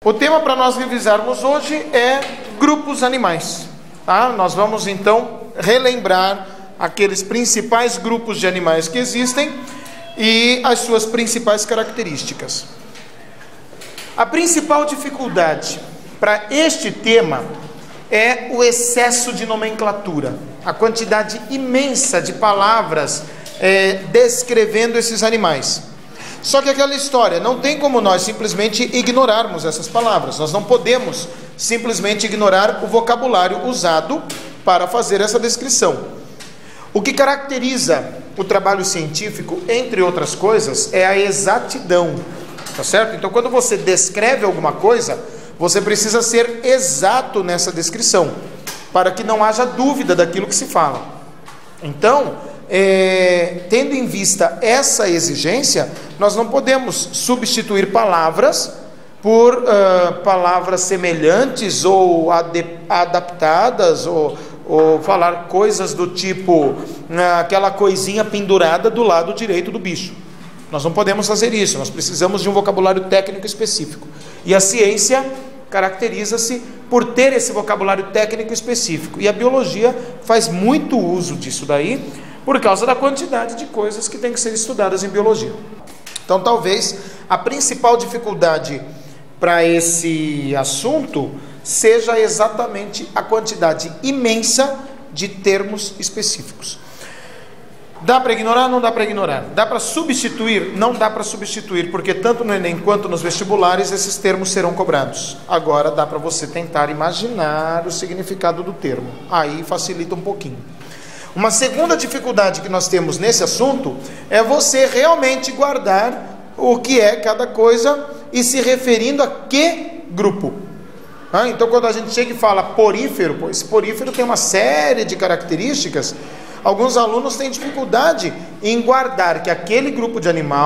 O tema para nós revisarmos hoje é grupos animais. Tá? Nós vamos então relembrar aqueles principais grupos de animais que existem e as suas principais características. A principal dificuldade para este tema é o excesso de nomenclatura, a quantidade imensa de palavras descrevendo esses animais. Só que aquela história, não tem como nós simplesmente ignorarmos essas palavras. Nós não podemos simplesmente ignorar o vocabulário usado para fazer essa descrição. O que caracteriza o trabalho científico, entre outras coisas, é a exatidão, tá certo? Então, quando você descreve alguma coisa, você precisa ser exato nessa descrição, para que não haja dúvida daquilo que se fala. Então, tendo em vista essa exigência, nós não podemos substituir palavras por palavras semelhantes ou adaptadas, ou falar coisas do tipo aquela coisinha pendurada do lado direito do bicho. Nós não podemos fazer isso, nós precisamos de um vocabulário técnico específico. E a ciência caracteriza-se por ter esse vocabulário técnico específico. E a biologia faz muito uso disso daí, por causa da quantidade de coisas que tem que ser estudadas em biologia. Então, talvez a principal dificuldade para esse assunto seja exatamente a quantidade imensa de termos específicos. Dá para ignorar? Não dá para ignorar. Dá para substituir? Não dá para substituir, porque tanto no Enem quanto nos vestibulares esses termos serão cobrados. Agora dá para você tentar imaginar o significado do termo. Aí facilita um pouquinho. Uma segunda dificuldade que nós temos nesse assunto é você realmente guardar o que é cada coisa e se referindo a que grupo. Então, quando a gente chega e fala porífero, esse porífero tem uma série de características. Alguns alunos têm dificuldade em guardar que aquele grupo de animais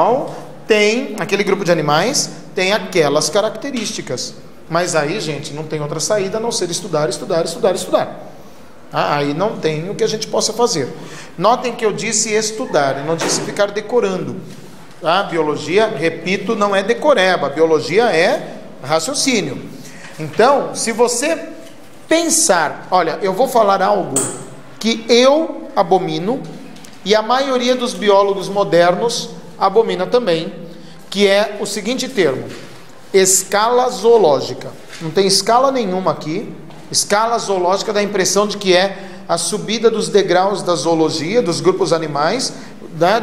tem aquelas características. Mas aí, gente, não tem outra saída a não ser estudar. Aí não tem o que a gente possa fazer. Notem que eu disse estudar, eu não disse ficar decorando. A biologia, repito, não é decoreba, a biologia é raciocínio. Então, se você pensar, olha, eu vou falar algo que eu abomino e a maioria dos biólogos modernos abomina também, que é o seguinte termo: escala zoológica. Não tem escala nenhuma aqui. Escala zoológica dá a impressão de que é a subida dos degraus da zoologia, dos grupos animais, né,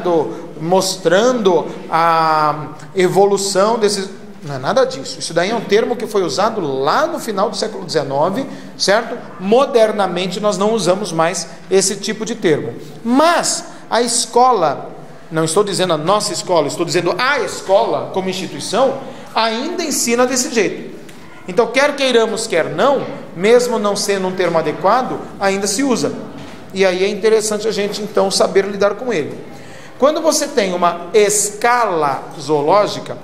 mostrando a evolução desses... Não é nada disso. Isso daí é um termo que foi usado lá no final do século XIX, certo? Modernamente nós não usamos mais esse tipo de termo. Mas a escola, não estou dizendo a nossa escola, estou dizendo a escola como instituição, ainda ensina desse jeito. Então, quer queiramos, quer não, mesmo não sendo um termo adequado, ainda se usa. E aí é interessante a gente, então, saber lidar com ele. Quando você tem uma escala zoológica,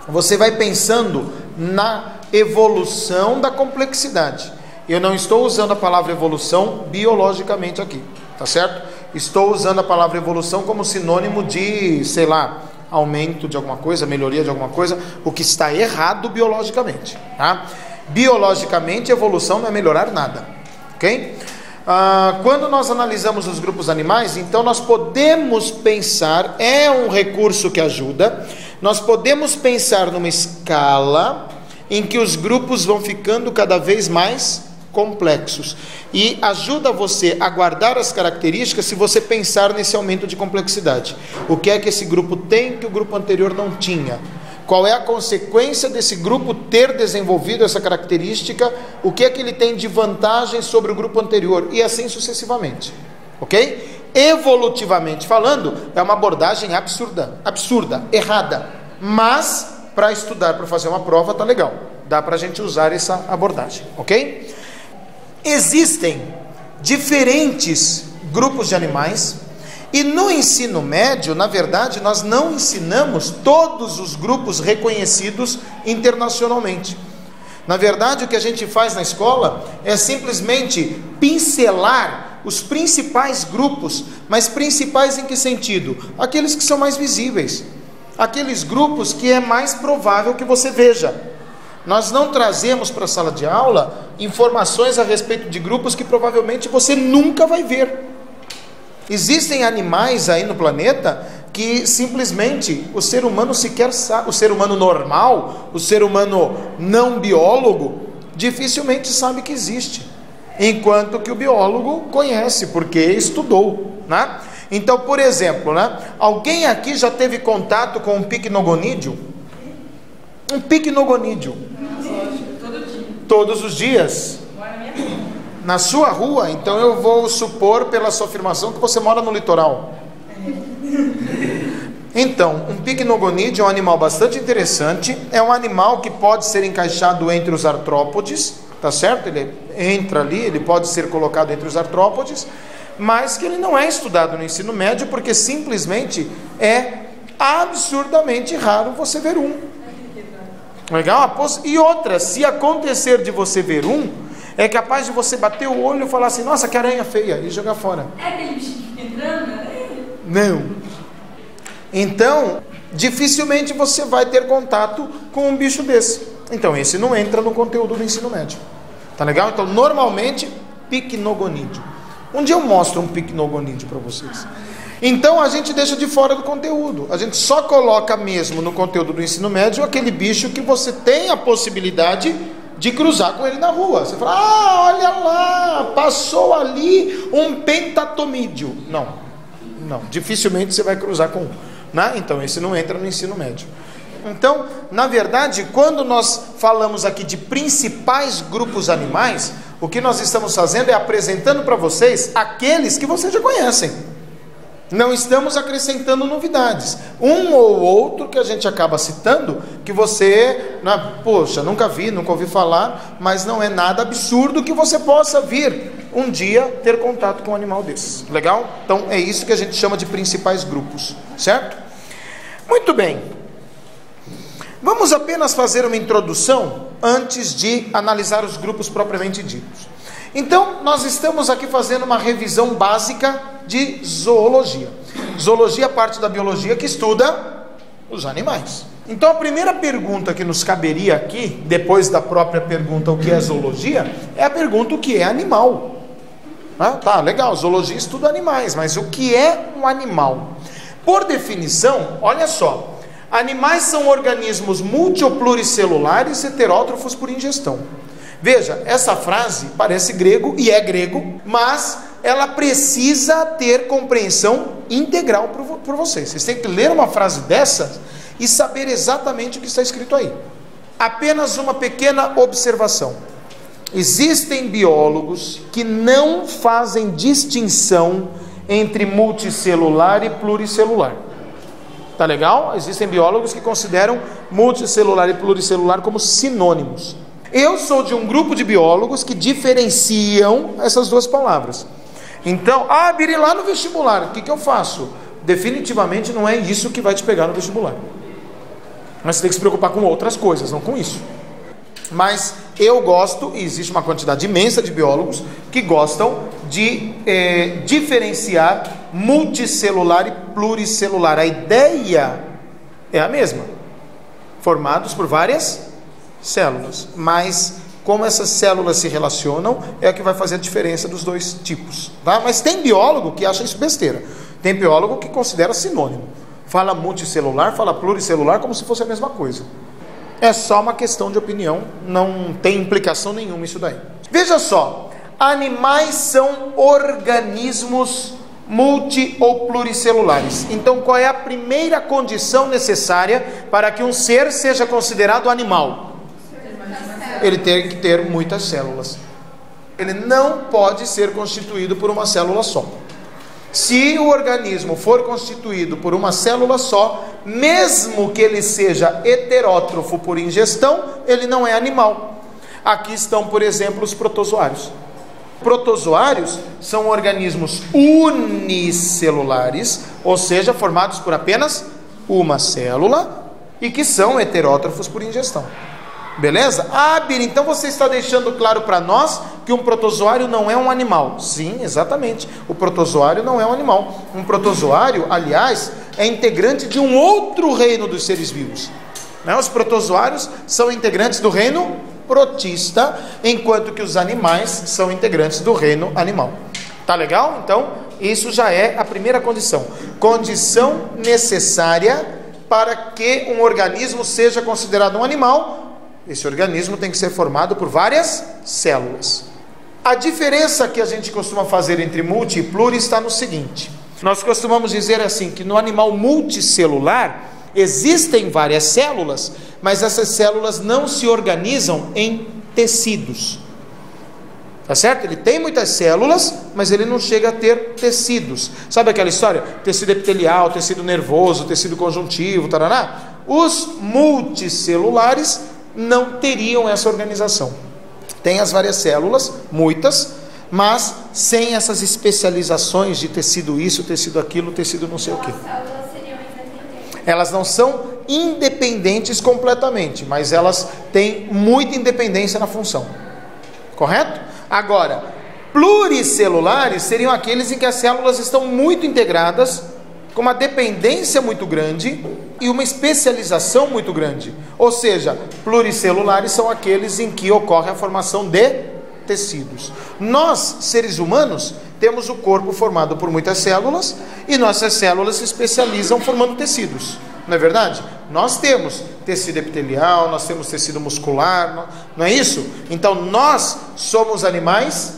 você vai pensando na evolução da complexidade. Eu não estou usando a palavra evolução biologicamente aqui, tá certo? Estou usando a palavra evolução como sinônimo de, sei lá, aumento de alguma coisa, melhoria de alguma coisa, o que está errado biologicamente, tá? Biologicamente, evolução não é melhorar nada, ok? Quando nós analisamos os grupos animais, então nós podemos pensar, é um recurso que ajuda, nós podemos pensar numa escala em que os grupos vão ficando cada vez mais complexos, e ajuda você a guardar as características se você pensar nesse aumento de complexidade. O que é que esse grupo tem que o grupo anterior não tinha? Qual é a consequência desse grupo ter desenvolvido essa característica? O que é que ele tem de vantagem sobre o grupo anterior? E assim sucessivamente, ok? Evolutivamente falando, é uma abordagem absurda, errada, mas para estudar, para fazer uma prova, tá legal, dá para a gente usar essa abordagem, ok? Existem diferentes grupos de animais, e no ensino médio, na verdade, nós não ensinamos todos os grupos reconhecidos internacionalmente. Na verdade, o que a gente faz na escola é simplesmente pincelar os principais grupos, mas principais em que sentido? Aqueles que são mais visíveis, aqueles grupos que é mais provável que você veja. Nós não trazemos para a sala de aula informações a respeito de grupos que provavelmente você nunca vai ver. Existem animais aí no planeta que simplesmente o ser humano sequer sabe, o ser humano normal, o ser humano não biólogo, dificilmente sabe que existe, enquanto que o biólogo conhece, porque estudou, né? Então, por exemplo, né? Alguém aqui já teve contato com um picnogonídeo? Um picnogonídeo? Todos os dias? Na sua rua? Então eu vou supor, pela sua afirmação, que você mora no litoral. Então, um picnogonídeo é um animal bastante interessante. É um animal que pode ser encaixado entre os artrópodes, tá certo? Ele entra ali, ele pode ser colocado entre os artrópodes, mas que ele não é estudado no ensino médio, porque simplesmente é absurdamente raro você ver um. Legal? E outra, se acontecer de você ver um, é capaz de você bater o olho e falar assim, nossa, que aranha feia, e jogar fora. É aquele bicho que fica entrando na areia? Não. Então, dificilmente você vai ter contato com um bicho desse. Então, esse não entra no conteúdo do ensino médio. Tá legal? Então, normalmente, picnogonídeo. Um dia eu mostro um picnogonídeo para vocês. Então, a gente deixa de fora do conteúdo. A gente só coloca mesmo no conteúdo do ensino médio aquele bicho que você tem a possibilidade de cruzar com ele na rua. Você fala, ah, olha lá, passou ali um pentatomídeo. Não, dificilmente você vai cruzar com um, né? Então, esse não entra no ensino médio. Então, na verdade, quando nós falamos aqui de principais grupos animais, o que nós estamos fazendo é apresentando para vocês aqueles que vocês já conhecem. Não estamos acrescentando novidades. Um ou outro que a gente acaba citando, que você, poxa, nunca ouvi falar, mas não é nada absurdo que você possa vir um dia ter contato com um animal desses. Legal? Então é isso que a gente chama de principais grupos, certo? Muito bem. Vamos apenas fazer uma introdução antes de analisar os grupos propriamente ditos. Então, nós estamos aqui fazendo uma revisão básica de zoologia. Zoologia é parte da biologia que estuda os animais. Então, a primeira pergunta que nos caberia aqui, depois da própria pergunta o que é zoologia, é a pergunta o que é animal. Tá, legal, zoologia estuda animais, mas o que é um animal? Por definição, olha só, animais são organismos multi ou pluricelulares heterótrofos por ingestão. Veja, essa frase parece grego, e é grego, mas ela precisa ter compreensão integral por vocês. Vocês têm que ler uma frase dessa e saber exatamente o que está escrito aí. Apenas uma pequena observação. Existem biólogos que não fazem distinção entre multicelular e pluricelular. Tá legal? Existem biólogos que consideram multicelular e pluricelular como sinônimos. Eu sou de um grupo de biólogos que diferenciam essas duas palavras. Então, Biri, lá no vestibular, o que eu faço? Definitivamente não é isso que vai te pegar no vestibular. Mas você tem que se preocupar com outras coisas, não com isso. Mas eu gosto, e existe uma quantidade imensa de biólogos que gostam de diferenciar multicelular e pluricelular. A ideia é a mesma, formados por várias células, mas como essas células se relacionam é o que vai fazer a diferença dos dois tipos, tá? Mas tem biólogo que acha isso besteira, tem biólogo que considera sinônimo, fala multicelular, fala pluricelular como se fosse a mesma coisa. É só uma questão de opinião, não tem implicação nenhuma isso daí. Veja só, animais são organismos multi ou pluricelulares. Então qual é a primeira condição necessária para que um ser seja considerado animal? Ele tem que ter muitas células. Ele não pode ser constituído por uma célula só. Se o organismo for constituído por uma célula só, mesmo que ele seja heterótrofo por ingestão, ele não é animal. Aqui estão, por exemplo, os protozoários. Protozoários são organismos unicelulares, ou seja, formados por apenas uma célula e que são heterótrofos por ingestão. Beleza? Biri, então você está deixando claro para nós que um protozoário não é um animal. Sim, exatamente. O protozoário não é um animal. Um protozoário, aliás, é integrante de um outro reino dos seres vivos. né? Os protozoários são integrantes do reino protista, enquanto que os animais são integrantes do reino animal. Tá legal? Então, isso já é a primeira condição. Condição necessária para que um organismo seja considerado um animal. Esse organismo tem que ser formado por várias células. A diferença que a gente costuma fazer entre multi e pluri está no seguinte: nós costumamos dizer assim, que no animal multicelular existem várias células, mas essas células não se organizam em tecidos. Tá certo? Ele tem muitas células, mas ele não chega a ter tecidos. Sabe aquela história? Tecido epitelial, tecido nervoso, tecido conjuntivo, taraná? Os multicelulares não teriam essa organização. Tem as várias células, muitas, mas sem essas especializações de tecido isso, tecido aquilo, tecido não sei o quê. Elas não são independentes completamente, mas elas têm muita independência na função. Correto? Agora, pluricelulares seriam aqueles em que as células estão muito integradas, com uma dependência muito grande e uma especialização muito grande. Ou seja, pluricelulares são aqueles em que ocorre a formação de tecidos. Nós, seres humanos, temos o corpo formado por muitas células e nossas células se especializam formando tecidos. Não é verdade? Nós temos tecido epitelial, nós temos tecido muscular, não é isso? Então nós somos animais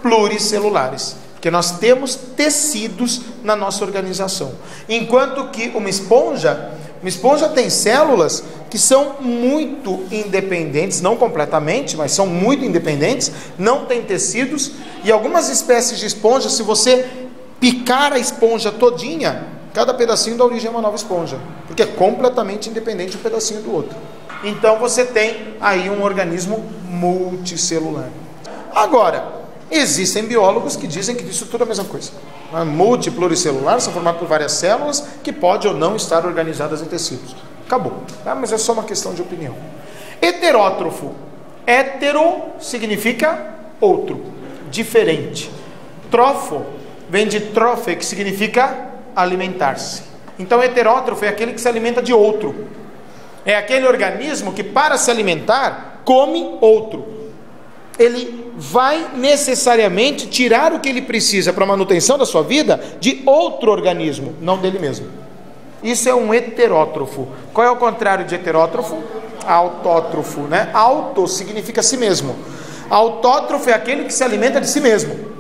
pluricelulares, porque nós temos tecidos na nossa organização. Enquanto que uma esponja tem células que são muito independentes, não completamente, mas são muito independentes, não tem tecidos, e algumas espécies de esponja, se você picar a esponja todinha, cada pedacinho dá origem a uma nova esponja, porque é completamente independente um pedacinho do outro. Então você tem aí um organismo multicelular. Agora, existem biólogos que dizem que isso tudo é a mesma coisa. Multipluricelular são formados por várias células que podem ou não estar organizadas em tecidos. Acabou, tá? Mas é só uma questão de opinião. Heterótrofo. Hétero significa outro, diferente. Trofo vem de trofe, que significa alimentar-se. Então heterótrofo é aquele que se alimenta de outro. É aquele organismo que, para se alimentar, come outro. Ele vai necessariamente tirar o que ele precisa para a manutenção da sua vida de outro organismo, não dele mesmo. Isso é um heterótrofo. Qual é o contrário de heterótrofo? Autótrofo, né? Auto significa si mesmo. Autótrofo é aquele que se alimenta de si mesmo.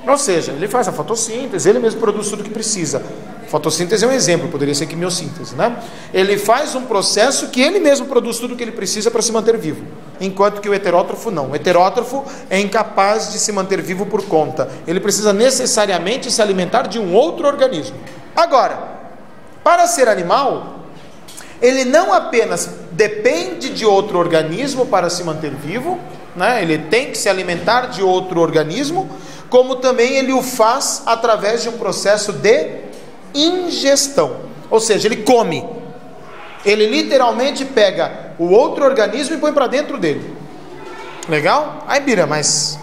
Ou seja, ele faz a fotossíntese, ele mesmo produz tudo o que precisa. Fotossíntese é um exemplo, poderia ser quimiossíntese, né? Ele faz um processo que ele mesmo produz tudo o que ele precisa para se manter vivo. Enquanto que o heterótrofo não. O heterótrofo é incapaz de se manter vivo por conta. Ele precisa necessariamente se alimentar de um outro organismo. Agora, para ser animal, ele não apenas depende de outro organismo para se manter vivo, né? Ele tem que se alimentar de outro organismo, como também ele o faz através de um processo de ingestão. Ou seja, ele come. Ele literalmente pega o outro organismo e põe para dentro dele. Legal? Aí, Bira, mas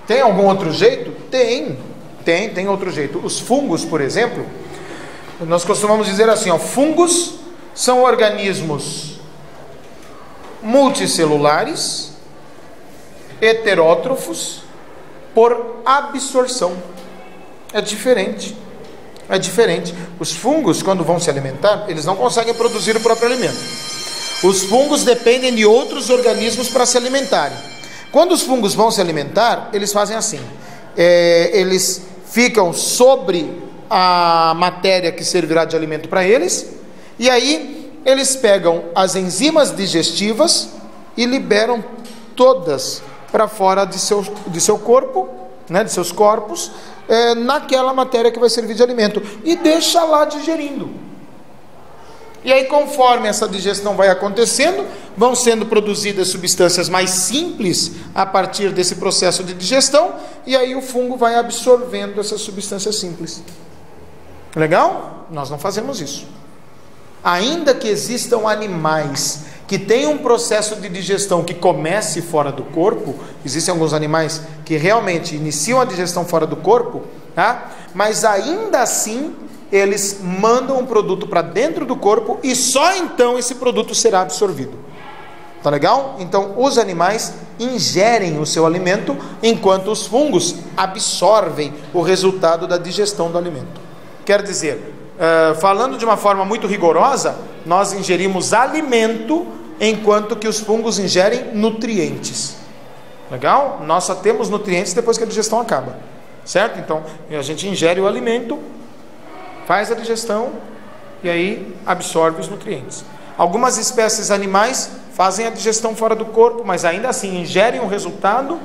tem algum outro jeito? Tem outro jeito. Os fungos, por exemplo, nós costumamos dizer assim, ó, fungos são organismos multicelulares, heterótrofos, por absorção. É diferente. Os fungos, quando vão se alimentar, eles não conseguem produzir o próprio alimento. Os fungos dependem de outros organismos para se alimentarem. Quando os fungos vão se alimentar, eles fazem assim. Eles ficam sobre a matéria que servirá de alimento para eles, e aí eles pegam as enzimas digestivas e liberam todas para fora de seu corpo, né, de seus corpos, naquela matéria que vai servir de alimento, e deixa lá digerindo. E aí, conforme essa digestão vai acontecendo, vão sendo produzidas substâncias mais simples a partir desse processo de digestão, e aí o fungo vai absorvendo essas substâncias simples. Legal? Nós não fazemos isso. Ainda que existam animais que tenham um processo de digestão que comece fora do corpo, existem alguns animais que realmente iniciam a digestão fora do corpo, tá? Mas ainda assim eles mandam um produto para dentro do corpo e só então esse produto será absorvido. Tá legal? Então os animais ingerem o seu alimento, enquanto os fungos absorvem o resultado da digestão do alimento. Quer dizer, falando de uma forma muito rigorosa, nós ingerimos alimento, enquanto que os fungos ingerem nutrientes. Legal? Nós só temos nutrientes depois que a digestão acaba, certo? Então a gente ingere o alimento, faz a digestão e aí absorve os nutrientes. Algumas espécies animais fazem a digestão fora do corpo, mas ainda assim ingerem o resultado,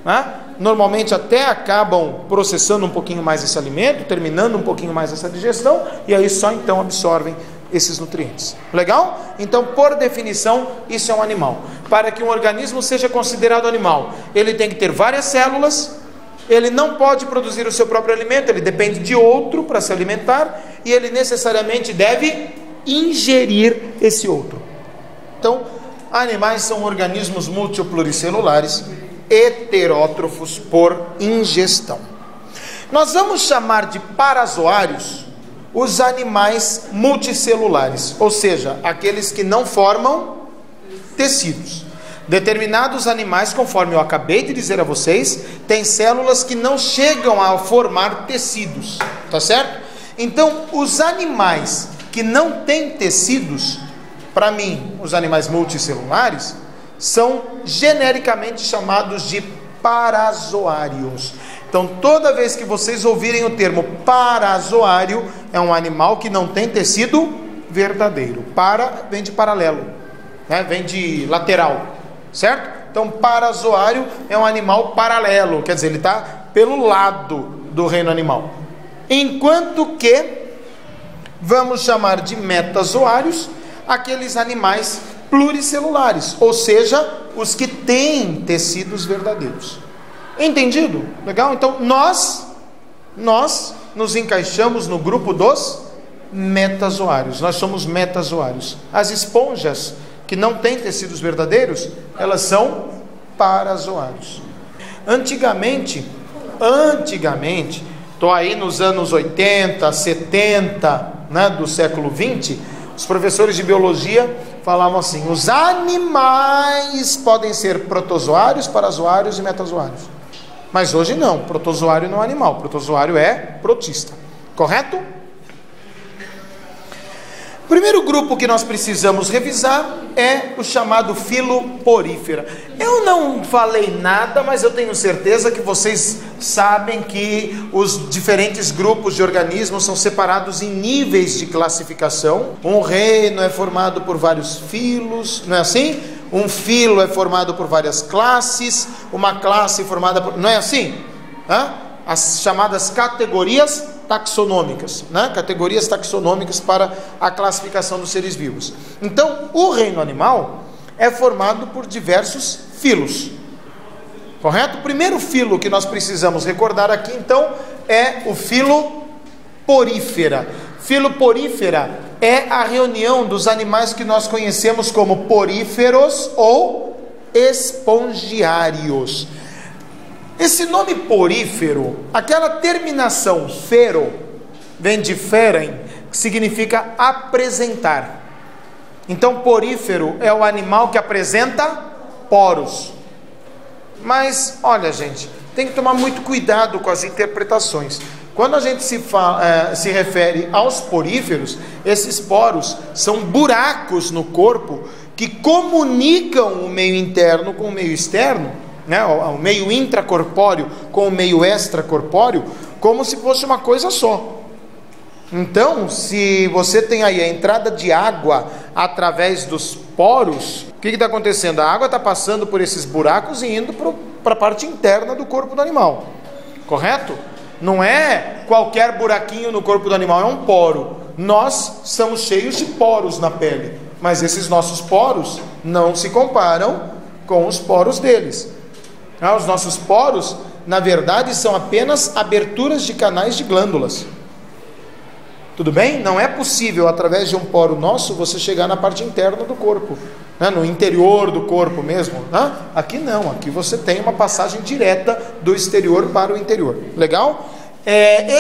né? Normalmente até acabam processando um pouquinho mais esse alimento, terminando um pouquinho mais essa digestão, e aí só então absorvem esses nutrientes. Legal? Então, por definição, isso é um animal. Para que um organismo seja considerado animal, ele tem que ter várias células, ele não pode produzir o seu próprio alimento, ele depende de outro para se alimentar, e ele necessariamente deve ingerir esse outro. Então, animais são organismos multipluricelulares, heterótrofos por ingestão. Nós vamos chamar de parazoários os animais multicelulares, ou seja, aqueles que não formam tecidos. Determinados animais, conforme eu acabei de dizer a vocês, têm células que não chegam a formar tecidos, tá certo? Então, os animais que não têm tecidos, para mim, os animais multicelulares, são genericamente chamados de parazoários. Então, toda vez que vocês ouvirem o termo parazoário, é um animal que não tem tecido verdadeiro. Para vem de paralelo, né? Vem de lateral, certo? Então, parazoário é um animal paralelo, quer dizer, ele está pelo lado do reino animal. Enquanto que vamos chamar de metazoários aqueles animais pluricelulares, ou seja, os que têm tecidos verdadeiros. Entendido? Legal? Então nós nos encaixamos no grupo dos metazoários. Nós somos metazoários. As esponjas que não têm tecidos verdadeiros, elas são parazoários. Antigamente, estou aí nos anos 80, 70, né, do século 20, os professores de biologia falavam assim: os animais podem ser protozoários, parazoários e metazoários. Mas hoje não, protozoário não é animal, protozoário é protista. Correto? O primeiro grupo que nós precisamos revisar é o chamado filo porífera. Eu não falei nada, mas eu tenho certeza que vocês sabem que os diferentes grupos de organismos são separados em níveis de classificação. Um reino é formado por vários filos, não é assim? Um filo é formado por várias classes, uma classe formada por... Não é assim? As chamadas categorias taxonômicas, né? Categorias taxonômicas para a classificação dos seres vivos. Então, o reino animal é formado por diversos filos. Correto? O primeiro filo que nós precisamos recordar aqui, então, é o filo porífera. Filo porífera é a reunião dos animais que nós conhecemos como poríferos ou espongiários. Esse nome porífero, aquela terminação fero, vem de feren, que significa apresentar. Então, porífero é o animal que apresenta poros. Mas, olha, gente, tem que tomar muito cuidado com as interpretações. Quando a gente se refere aos poríferos, esses poros são buracos no corpo que comunicam o meio interno com o meio externo, né? O meio intracorpóreo com o meio extracorpóreo, como se fosse uma coisa só. Então, se você tem aí a entrada de água através dos poros, o que está acontecendo? A água está passando por esses buracos e indo para a parte interna do corpo do animal, correto? Não é qualquer buraquinho no corpo do animal, é um poro. Nós somos cheios de poros na pele, mas esses nossos poros não se comparam com os poros deles. Os nossos poros, na verdade, são apenas aberturas de canais de glândulas. Tudo bem? Não é possível, através de um poro nosso, você chegar na parte interna do corpo, né? No interior do corpo mesmo. Né? Aqui não, aqui você tem uma passagem direta do exterior para o interior. Legal?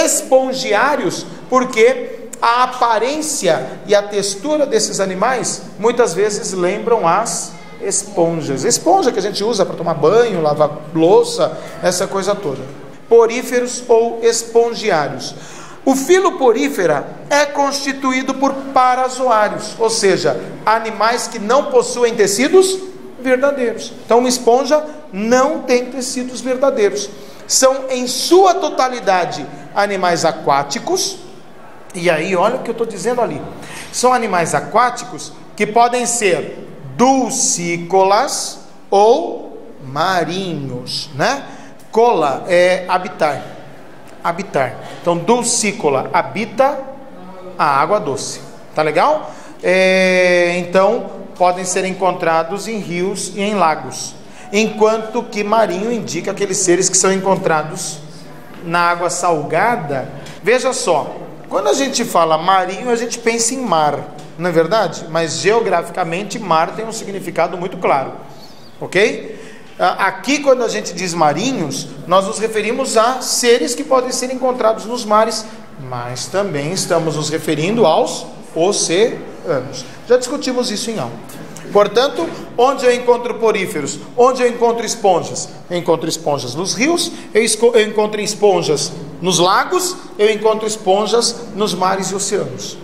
Espongiários, porque a aparência e a textura desses animais muitas vezes lembram as esponjas. Esponja que a gente usa para tomar banho, lavar louça, essa coisa toda. Poríferos ou espongiários. O filo porífera é constituído por parazoários, ou seja, animais que não possuem tecidos verdadeiros. Então, uma esponja não tem tecidos verdadeiros. São, em sua totalidade, animais aquáticos. E aí, olha o que eu estou dizendo ali. São animais aquáticos que podem ser dulcícolas ou marinhos, né? Cola é habitar. Então, dulcícola habita a água doce. Tá legal? Então, podem ser encontrados em rios e em lagos. Enquanto que marinho indica aqueles seres que são encontrados na água salgada. Veja só, quando a gente fala marinho, a gente pensa em mar, não é verdade? Mas geograficamente, mar tem um significado muito claro. Ok? Aqui, quando a gente diz marinhos, nós nos referimos a seres que podem ser encontrados nos mares, mas também estamos nos referindo aos oceanos. Já discutimos isso em aula. Portanto, onde eu encontro poríferos? Onde eu encontro esponjas? Eu encontro esponjas nos rios, eu encontro esponjas nos lagos, eu encontro esponjas nos mares e oceanos.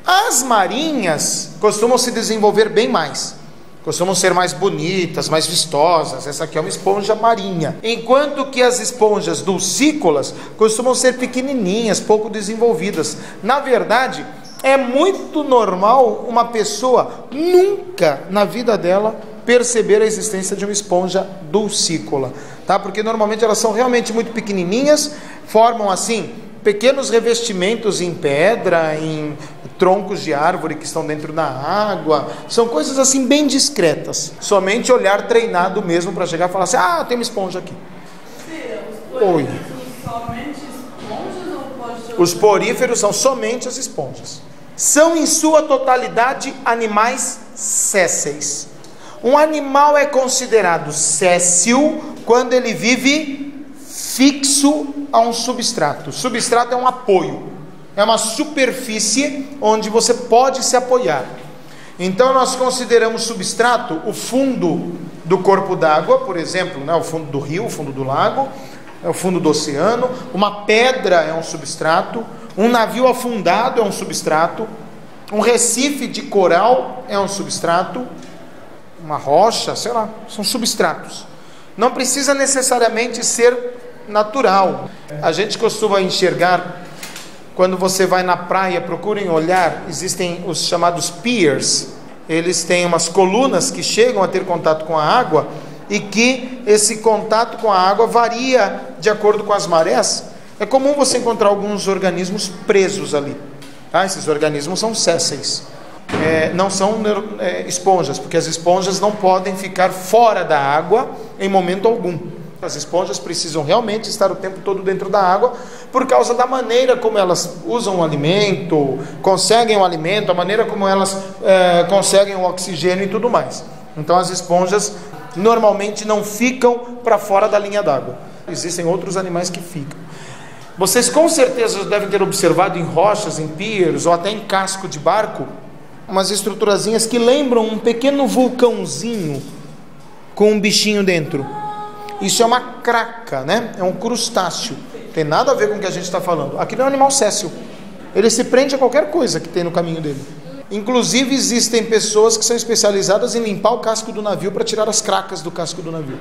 As marinhas costumam se desenvolver bem mais. Costumam ser mais bonitas, mais vistosas. Essa aqui é uma esponja marinha. Enquanto que as esponjas dulcícolas costumam ser pequenininhas, pouco desenvolvidas. Na verdade, é muito normal uma pessoa nunca na vida dela perceber a existência de uma esponja dulcícola, tá? Porque normalmente elas são realmente muito pequenininhas, formam assim pequenos revestimentos em pedra, em troncos de árvore que estão dentro da água. São coisas assim bem discretas. Somente olhar treinado mesmo para chegar e falar assim: ah, tem uma esponja aqui. Oi. Os poríferos são somente as esponjas. São em sua totalidade animais sésseis. Um animal é considerado séssil quando ele vive fixo a um substrato. Substrato é um apoio, é uma superfície onde você pode se apoiar. Então nós consideramos substrato o fundo do corpo d'água, por exemplo, né, o fundo do rio, o fundo do lago, o fundo do oceano. Uma pedra é um substrato, um navio afundado é um substrato, um recife de coral é um substrato, uma rocha, sei lá, são substratos. Não precisa necessariamente ser natural. A gente costuma enxergar, quando você vai na praia, procurem olhar, existem os chamados piers. Eles têm umas colunas que chegam a ter contato com a água, e que esse contato com a água varia de acordo com as marés. É comum você encontrar alguns organismos presos ali, tá? Esses organismos são sésseis, não são esponjas, porque as esponjas não podem ficar fora da água em momento algum. As esponjas precisam realmente estar o tempo todo dentro da água, por causa da maneira como elas usam o alimento, conseguem o alimento, a maneira como elas conseguem o oxigênio e tudo mais. Então as esponjas normalmente não ficam para fora da linha d'água. Existem outros animais que ficam. Vocês com certeza devem ter observado em rochas, em piers ou até em casco de barco, umas estruturazinhas que lembram um pequeno vulcãozinho com um bichinho dentro. Isso é uma craca, né? É um crustáceo. Tem nada a ver com o que a gente está falando. Aquilo é um animal séssil. Ele se prende a qualquer coisa que tem no caminho dele. Inclusive existem pessoas que são especializadas em limpar o casco do navio para tirar as cracas do casco do navio.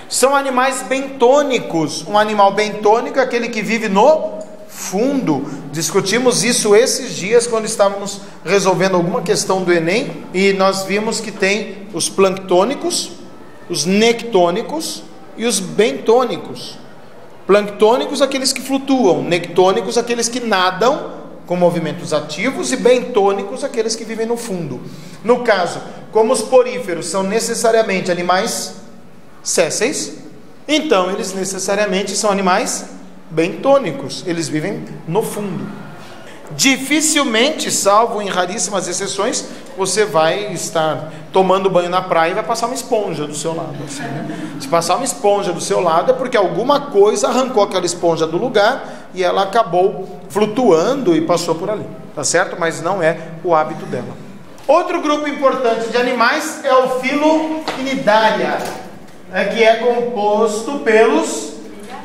São animais bentônicos. Um animal bentônico é aquele que vive no fundo. Discutimos isso esses dias quando estávamos resolvendo alguma questão do Enem, e nós vimos que tem os planctônicos, os nectônicos e os bentônicos. Planctônicos, aqueles que flutuam; nectônicos, aqueles que nadam com movimentos ativos; e bentônicos, aqueles que vivem no fundo. No caso, como os poríferos são necessariamente animais sésseis, então eles necessariamente são animais bentônicos, eles vivem no fundo. Dificilmente, salvo em raríssimas exceções, você vai estar tomando banho na praia e vai passar uma esponja do seu lado, assim, né? Se passar uma esponja do seu lado é porque alguma coisa arrancou aquela esponja do lugar e ela acabou flutuando e passou por ali, tá certo? Mas não é o hábito dela. Outro grupo importante de animais é o filo Cnidaria, que é composto pelos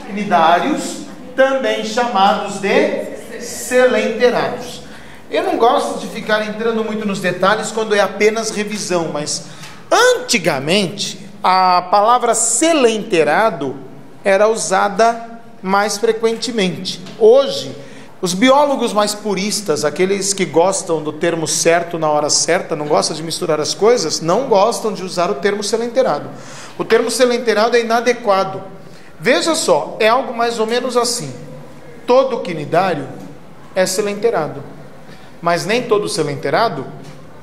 cnidários, também chamados de selenterados. Eu não gosto de ficar entrando muito nos detalhes quando é apenas revisão, mas antigamente a palavra selenterado era usada mais frequentemente. Hoje, os biólogos mais puristas, aqueles que gostam do termo certo na hora certa, não gostam de misturar as coisas, não gostam de usar o termo selenterado. O termo selenterado é inadequado. Veja só, é algo mais ou menos assim: todo cnidário é selenterado, mas nem todo selenterado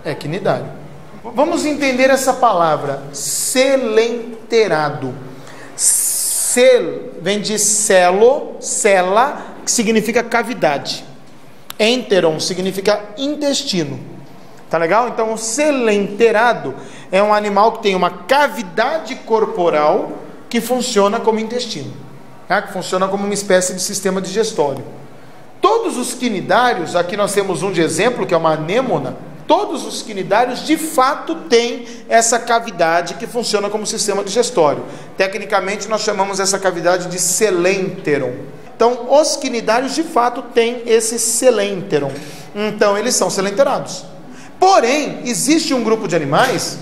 é cnidário. Vamos entender essa palavra, selenterado. Sel vem de celo, cela, que significa cavidade. Enteron significa intestino. Tá legal? Então, o selenterado é um animal que tem uma cavidade corporal que funciona como intestino, tá? Que funciona como uma espécie de sistema digestório. Todos os cnidários, aqui nós temos um de exemplo, que é uma anêmona. Todos os cnidários de fato têm essa cavidade que funciona como sistema digestório. Tecnicamente nós chamamos essa cavidade de selenteron. Então os cnidários de fato têm esse selenteron. Então eles são selenterados. Porém, existe um grupo de animais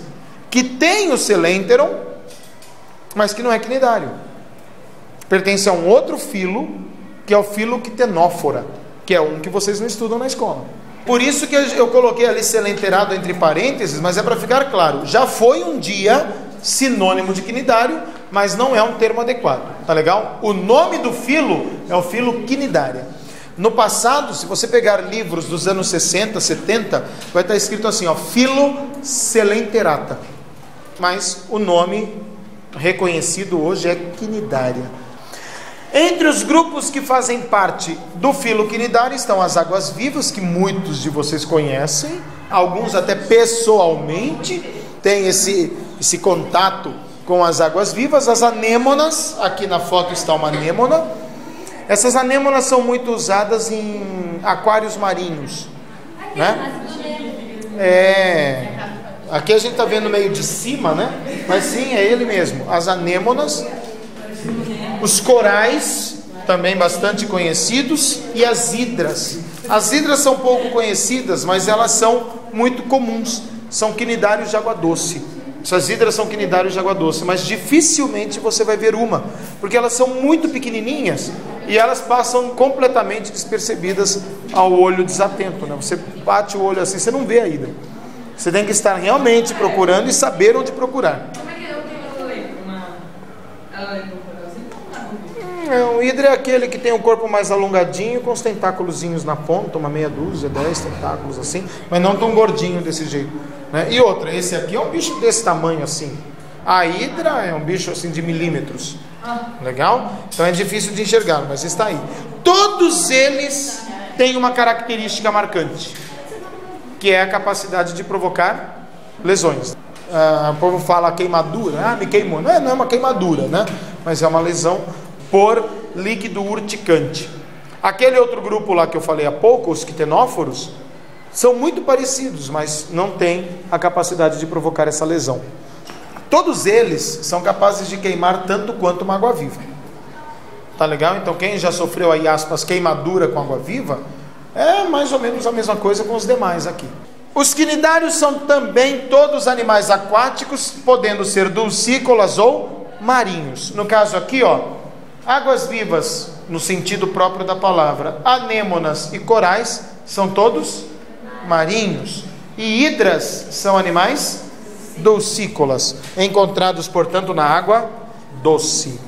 que tem o selenteron, mas que não é cnidário. Pertence a um outro filo, que é o filo Ctenófora, que é um que vocês não estudam na escola. Por isso que eu coloquei ali selenterado entre parênteses, mas é para ficar claro, já foi um dia sinônimo de cnidário, mas não é um termo adequado, tá legal? O nome do filo é o filo Cnidaria. No passado, se você pegar livros dos anos 60, 70, vai estar escrito assim, ó, filo Selenterata, mas o nome reconhecido hoje é Cnidaria. Entre os grupos que fazem parte do filo Cnidaria estão as águas-vivas, que muitos de vocês conhecem, alguns até pessoalmente têm esse contato com as águas-vivas. As anêmonas, aqui na foto está uma anêmona. Essas anêmonas são muito usadas em aquários marinhos, né? Aqui a gente está vendo meio de cima, né? Mas sim, é ele mesmo. As anêmonas, os corais, também bastante conhecidos, e as hidras. As hidras são pouco conhecidas, mas elas são muito comuns. São cnidários de água doce. Essas hidras são cnidários de água doce, mas dificilmente você vai ver uma, porque elas são muito pequenininhas e elas passam completamente despercebidas ao olho desatento, né? Você bate o olho assim, você não vê a hidra. Você tem que estar realmente procurando e saber onde procurar. Como é que eu tenho uma... O hidra é aquele que tem o corpo mais alongadinho, com os tentáculozinhos na ponta, uma meia dúzia, 10 tentáculos assim, mas não tão gordinho desse jeito, né? E outra, esse aqui é um bicho desse tamanho assim. A hidra é um bicho assim de milímetros. Legal? Então é difícil de enxergar, mas está aí. Todos eles têm uma característica marcante, que é a capacidade de provocar lesões. O povo fala queimadura, me queimou. Não é uma queimadura, né? Mas é uma lesão por líquido urticante. Aquele outro grupo lá que eu falei há pouco, os ctenóforos, são muito parecidos, mas não têm a capacidade de provocar essa lesão. Todos eles são capazes de queimar tanto quanto uma água-viva. Tá legal? Então quem já sofreu aí, aspas, queimadura com água-viva, é mais ou menos a mesma coisa com os demais aqui. Os cnidários são também todos animais aquáticos, podendo ser dulcícolas ou marinhos. No caso aqui, ó, águas-vivas, no sentido próprio da palavra, anêmonas e corais, são todos marinhos. E hidras são animais dulcícolas, encontrados, portanto, na água doce.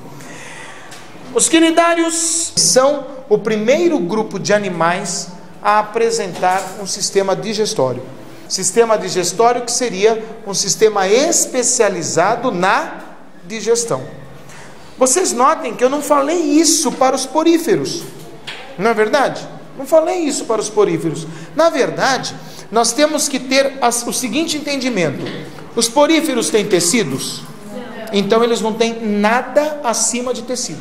Os cnidários são o primeiro grupo de animais a apresentar um sistema digestório. Sistema digestório que seria um sistema especializado na digestão. Vocês notem que eu não falei isso para os poríferos, não é verdade? Não falei isso para os poríferos. Na verdade, nós temos que ter o seguinte entendimento: os poríferos têm tecidos, então eles não têm nada acima de tecido.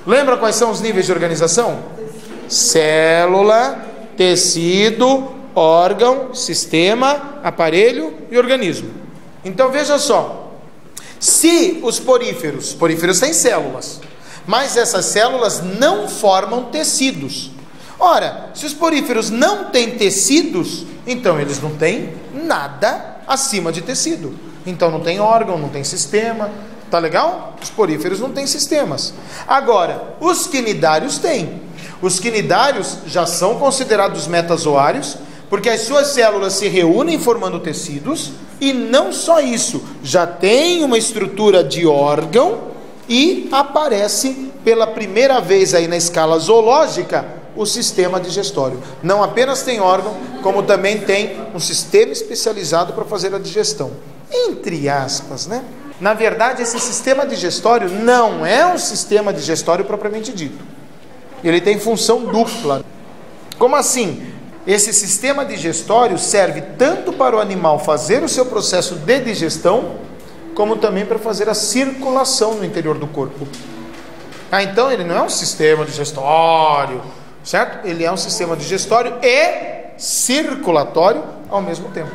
Lembra quais são os níveis de organização? Célula, tecido, órgão, sistema, aparelho e organismo. Então veja só, se os poríferos têm células, mas essas células não formam tecidos. Ora, se os poríferos não têm tecidos, então eles não têm nada acima de tecido. Então não tem órgão, não tem sistema. Tá legal? Os poríferos não têm sistemas. Agora, os quinidários têm. Os quinidários já são considerados metazoários, porque as suas células se reúnem formando tecidos, e não só isso, já tem uma estrutura de órgão e aparece pela primeira vez aí na escala zoológica o sistema digestório. Não apenas tem órgão, como também tem um sistema especializado para fazer a digestão. Entre aspas, né? Na verdade, esse sistema digestório não é um sistema digestório propriamente dito. Ele tem função dupla. Como assim? Esse sistema digestório serve tanto para o animal fazer o seu processo de digestão, como também para fazer a circulação no interior do corpo. Então ele não é um sistema digestório, certo? Ele é um sistema digestório e circulatório ao mesmo tempo.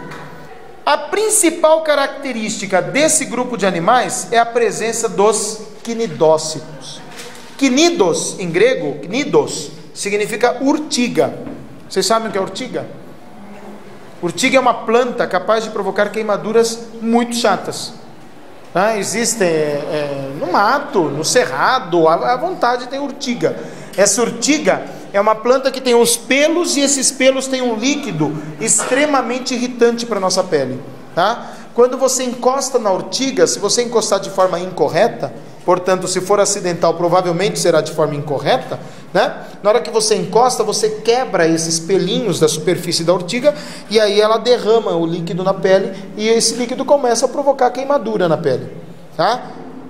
A principal característica desse grupo de animais é a presença dos quinidócitos. Quinidos, em grego, quinidos, significa urtiga. Vocês sabem o que é urtiga? Urtiga é uma planta capaz de provocar queimaduras muito chatas. Existem no mato, no cerrado, à vontade tem urtiga. Essa urtiga é uma planta que tem os pelos, e esses pelos têm um líquido extremamente irritante para a nossa pele. Quando você encosta na urtiga, se você encostar de forma incorreta, portanto, se for acidental, provavelmente será de forma incorreta, né? Na hora que você encosta, você quebra esses pelinhos da superfície da urtiga, e aí ela derrama o líquido na pele, e esse líquido começa a provocar queimadura na pele.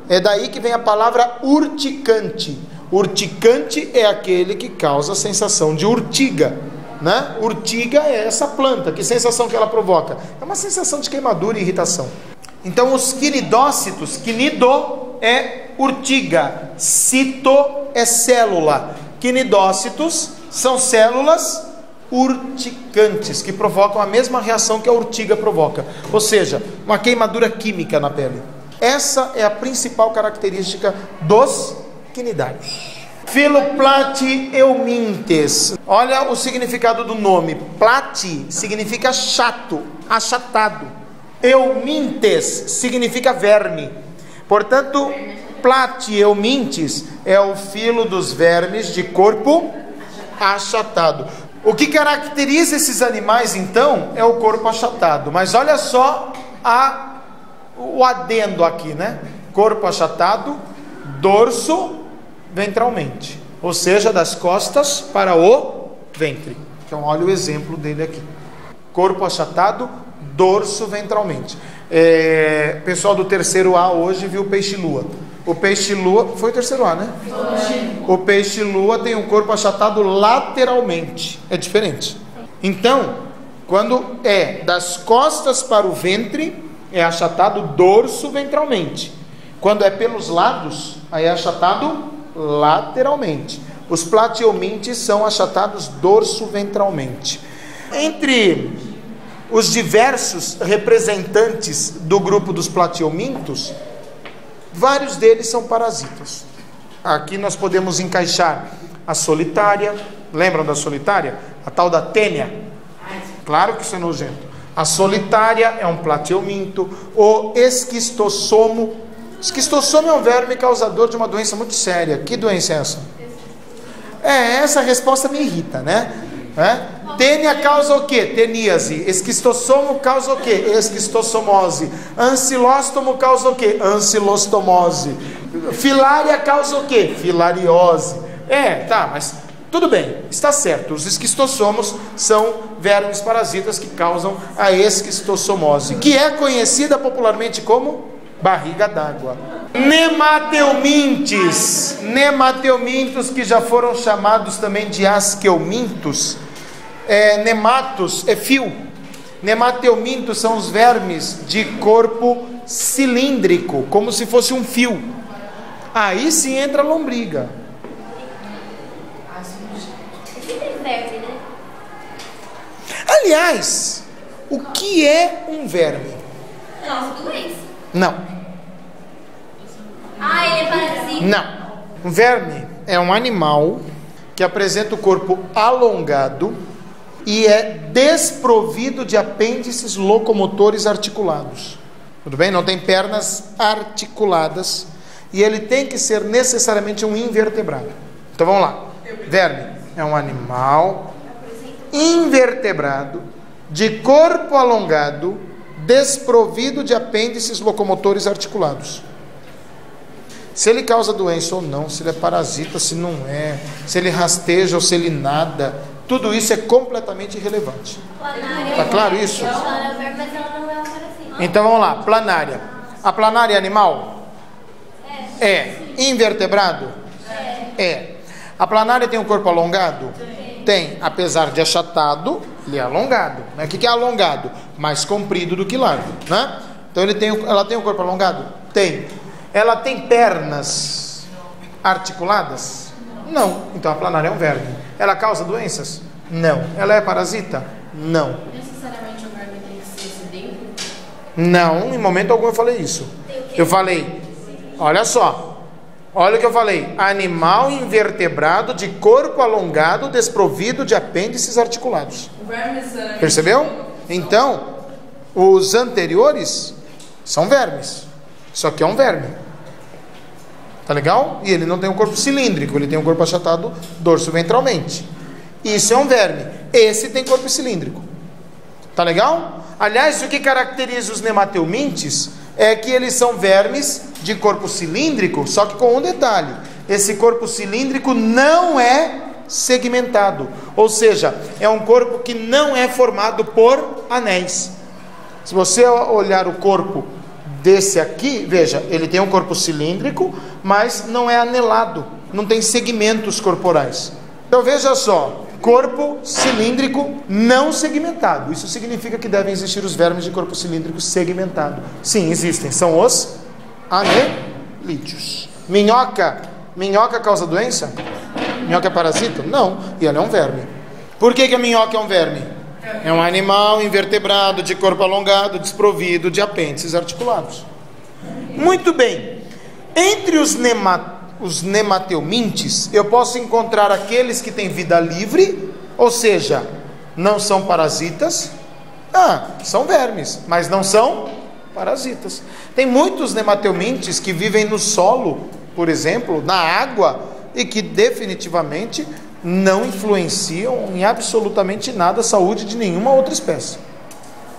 É daí que vem a palavra urticante. Urticante é aquele que causa a sensação de urtiga, né? Urtiga é essa planta. Que sensação que ela provoca? É uma sensação de queimadura e irritação. Então os quinidócitos, quinido é urtiga, cito é célula. Quinidócitos são células urticantes, que provocam a mesma reação que a urtiga provoca, ou seja, uma queimadura química na pele. Essa é a principal característica dos quinidários. Filoplatyeumintes. Olha o significado do nome. Plati significa chato, achatado. Eumintes significa verme. Portanto, Platyeumintes é o filo dos vermes de corpo achatado. O que caracteriza esses animais, então, é o corpo achatado. Mas olha só o adendo aqui, né? Corpo achatado, dorso, ventralmente. Ou seja, das costas para o ventre. Então, olha o exemplo dele aqui. Corpo achatado, dorso, ventralmente. Pessoal do terceiro A hoje viu o peixe-lua. O peixe-lua, foi o terceiro A, né? O peixe-lua tem um corpo achatado lateralmente. É diferente. Então, quando é das costas para o ventre, é achatado dorso ventralmente. Quando é pelos lados, aí é achatado lateralmente. Os platyeumintes são achatados dorso ventralmente. Entre os diversos representantes do grupo dos platyeumintos, vários deles são parasitas. Aqui nós podemos encaixar a solitária. Lembram da solitária? A tal da tênia. Claro que isso é nojento. A solitária é um plateuminto. O esquistossomo. Esquistossomo é um verme causador de uma doença muito séria. Que doença é essa? Essa resposta me irrita, né? Tênia causa o quê? Teníase. Esquistossomo causa o quê? Esquistossomose. Ancilóstomo causa o quê? Ancilostomose. Filária causa o quê? Filariose. Tá, mas tudo bem, está certo. Os esquistossomos são vermes parasitas que causam a esquistossomose, que é conhecida popularmente como barriga d'água. Nemateumintes. Nemateumintos, que já foram chamados também de asqueumintos. Nematos é fio. Nemateumintos são os vermes de corpo cilíndrico, como se fosse um fio. Aí sim entra a lombriga. Aliás, o que é um verme? Causa doença. Não. Ele é parasita. Não. Um verme é um animal que apresenta o corpo alongado e é desprovido de apêndices locomotores articulados. Tudo bem? Não tem pernas articuladas e ele tem que ser necessariamente um invertebrado. Então vamos lá. Verme é um animal invertebrado de corpo alongado, desprovido de apêndices locomotores articulados. Se ele causa doença ou não, se ele é parasita, se não é, se ele rasteja ou se ele nada, tudo isso é completamente irrelevante. Está claro isso? Então vamos lá, planária. A planária é animal? É. Invertebrado? É. A planária tem um corpo alongado? Tem. Apesar de achatado, ele é alongado. O que é alongado? Mais comprido do que largo, né? Então ela tem um corpo alongado? Tem. Ela tem pernas articuladas? Não. Então a planária é um verme. Ela causa doenças? Não. Ela é parasita? Não. Necessariamente o verme tem que ser cilíndrico? Não, em momento algum eu falei isso. Eu falei, olha só, olha o que eu falei: animal invertebrado de corpo alongado, desprovido de apêndices articulados. O verme necessariamente... Percebeu? Então, os anteriores são vermes, só que é um verme. Tá legal? E ele não tem um corpo cilíndrico, ele tem um corpo achatado dorso-ventralmente. Isso é um verme. Esse tem corpo cilíndrico. Tá legal? Aliás, o que caracteriza os nemateumintes é que eles são vermes de corpo cilíndrico, só que com um detalhe: esse corpo cilíndrico não é segmentado, ou seja, é um corpo que não é formado por anéis. Se você olhar o corpo desse aqui, veja, ele tem um corpo cilíndrico, mas não é anelado, não tem segmentos corporais. Então veja só, corpo cilíndrico não segmentado. Isso significa que devem existir os vermes de corpo cilíndrico segmentado. Sim, existem, são os anelídeos. Minhoca causa doença? Minhoca é parasita? Não, e ela é um verme. Por que a minhoca é um verme? É um animal invertebrado de corpo alongado, desprovido de apêndices articulados. Muito bem. Entre os nemateumintes, eu posso encontrar aqueles que têm vida livre, ou seja, não são parasitas. São vermes, mas não são parasitas. Tem muitos nemateumintes que vivem no solo, por exemplo, na água, e que definitivamente não influenciam em absolutamente nada a saúde de nenhuma outra espécie.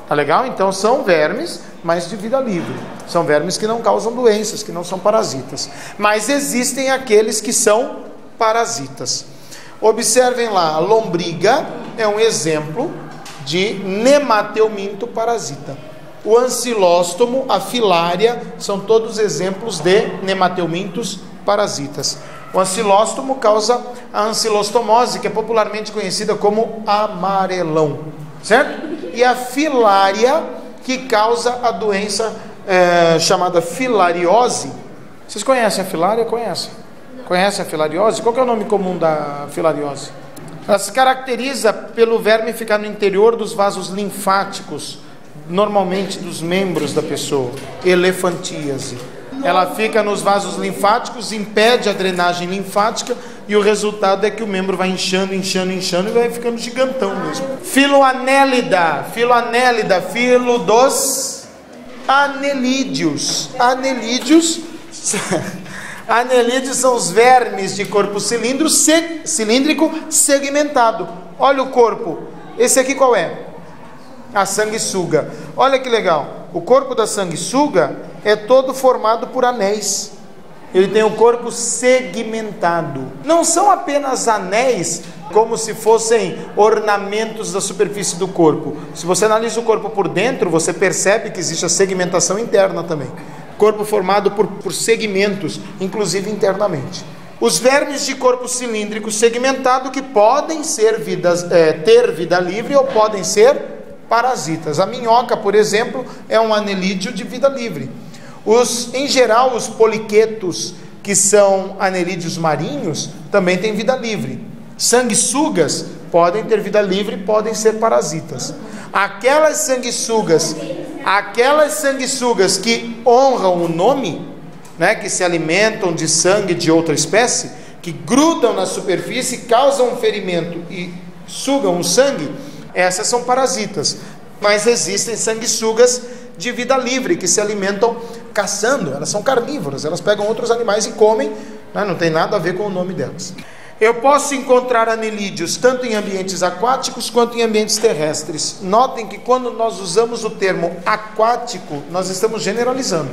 Tá legal? Então são vermes, mas de vida livre. São vermes que não causam doenças, que não são parasitas. Mas existem aqueles que são parasitas. Observem lá, a lombriga é um exemplo de nemateuminto parasita. O ancilóstomo, a filária, são todos exemplos de nemateumintos parasitas. O ancilóstomo causa a ancilostomose, que é popularmente conhecida como amarelão, certo? E a filária, que causa a doença chamada filariose. Vocês conhecem a filária? Conhecem? Conhecem a filariose? Qual que é o nome comum da filariose? Ela se caracteriza pelo verme ficar no interior dos vasos linfáticos, normalmente dos membros da pessoa. Elefantíase. Ela fica nos vasos linfáticos, impede a drenagem linfática, e o resultado é que o membro vai inchando e vai ficando gigantão mesmo. Filoanélida, filo dos anelídeos. Anelídeos são os vermes de corpo cilíndrico segmentado. Olha o corpo. Esse aqui qual é? A sanguessuga. Olha que legal. O corpo da sanguessuga é todo formado por anéis. Ele tem um corpo segmentado. Não são apenas anéis, como se fossem ornamentos da superfície do corpo. Se você analisa o corpo por dentro, você percebe que existe a segmentação interna também. Corpo formado por segmentos, inclusive internamente. Os vermes de corpo cilíndrico segmentado, que podem ter vida livre ou podem ser parasitas. A minhoca, por exemplo, é um anelídeo de vida livre. Em geral, os poliquetos, que são anelídeos marinhos, também têm vida livre. Sanguessugas podem ter vida livre, podem ser parasitas. Aquelas sanguessugas que honram o nome, né, que se alimentam de sangue de outra espécie, que grudam na superfície, causam um ferimento e sugam o sangue, essas são parasitas. Mas existem sanguessugas de vida livre, que se alimentam caçando, elas são carnívoras, elas pegam outros animais e comem, né? Não tem nada a ver com o nome delas. Eu posso encontrar anelídeos tanto em ambientes aquáticos quanto em ambientes terrestres. Notem que quando nós usamos o termo aquático, nós estamos generalizando.